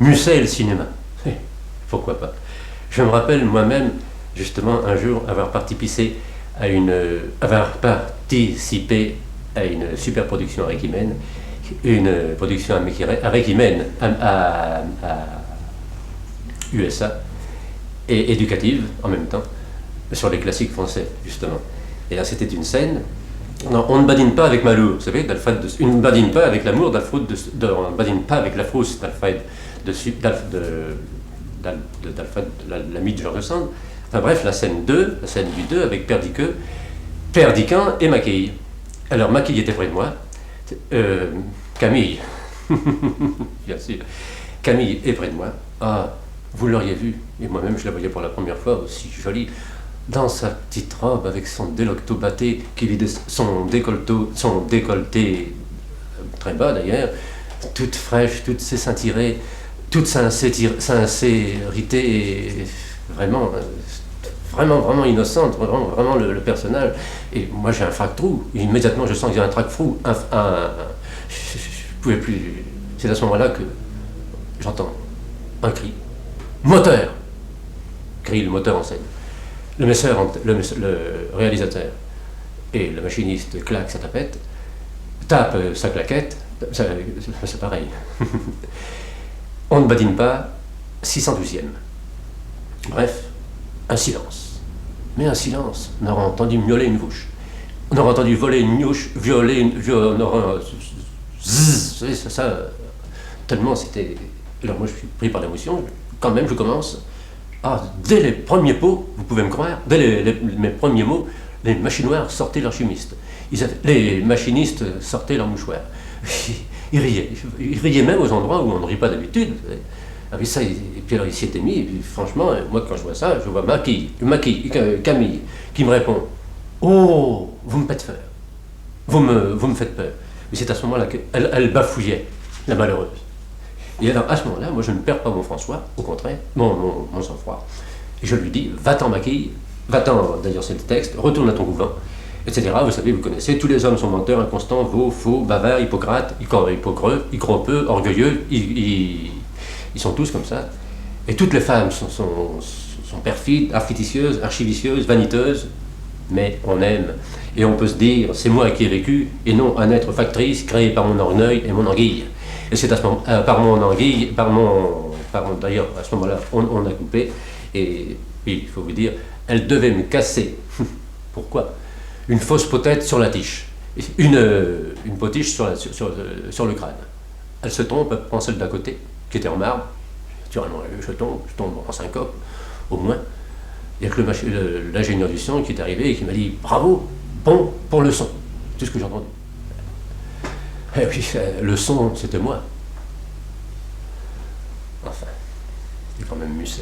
Musset et le cinéma. Pourquoi pas. Je me rappelle moi-même, justement, un jour, avoir participé à une super production avec Imen, une production avec Imen à USA, et éducative en même temps, sur les classiques français, justement. Et là, c'était une scène. Non, on ne badine pas avec Malou, vous savez, on ne badine pas avec l'amour d'Alfred, on ne badine pas avec la frousse d'Alfred, l'ami de Georges Sand. Enfin bref, la scène du 2 avec Perdican et Maquille. Alors Maquille était près de moi, Camille, bien sûr, Camille est près de moi. Ah, vous l'auriez vue, et moi-même je la voyais pour la première fois, aussi jolie, dans sa petite robe avec son décolleté batté, son décolleté très bas d'ailleurs, toute fraîche, toute ses seins tirés, toute sincérité, et vraiment innocente, vraiment le personnage. Et moi j'ai un frac-trou, immédiatement je sens que j'ai un trac-trou, je pouvais plus. C'est à ce moment-là que j'entends un cri. Moteur! Crie le moteur en scène. Le réalisateur et le machiniste claque sa tapette, tape sa claquette, c'est pareil. On ne badine pas, 612e. Bref, un silence. Mais un silence. On aura entendu miauler une mouche. On aura entendu voler une mouche, on aura... ça, tellement c'était... Alors moi je suis pris par l'émotion, quand même je commence... Ah, dès les premiers pots, vous pouvez me croire, dès mes premiers mots, les machinoires sortaient leurs chimistes. Les machinistes sortaient leurs mouchoirs. Ils riaient même aux endroits où on ne rit pas d'habitude. Et puis alors il s'y était mis, et puis franchement, moi quand je vois ça, je vois Camille, qui me répond « Oh, vous me faites peur, vous me faites peur ». Mais c'est à ce moment-là qu'elle bafouillait, la malheureuse. Et alors, à ce moment-là, moi, je ne perds pas mon François, au contraire, mon sang-froid. Et je lui dis, va-t'en, Maquille, va-t'en, d'ailleurs, c'est le texte, retourne à ton couvent, etc. Vous savez, vous connaissez, tous les hommes sont menteurs, inconstants, veaux, faux, bavards, hippocrates, ils croient peu, orgueilleux, ils sont tous comme ça. Et toutes les femmes sont perfides, artificieuses, archivicieuses, vaniteuses, mais on aime. Et on peut se dire, c'est moi qui ai vécu, et non un être factrice créé par mon orgueil et mon anguille. Et c'est à ce moment, par mon anguille, d'ailleurs, à ce moment-là, on a coupé, et puis, il faut vous dire, elle devait me casser. Pourquoi? Une fausse potette sur la tige. Une potiche sur le crâne. Elle se tombe, elle prend celle d'à côté, qui était en marbre. Naturellement, je tombe en syncope, au moins. Il y a que l'ingénieur du son qui est arrivé et qui m'a dit « Bravo, bon pour le son ». C'est ce que j'ai entendu. Et puis, le son, c'était moi. Enfin, c'est quand même Musset.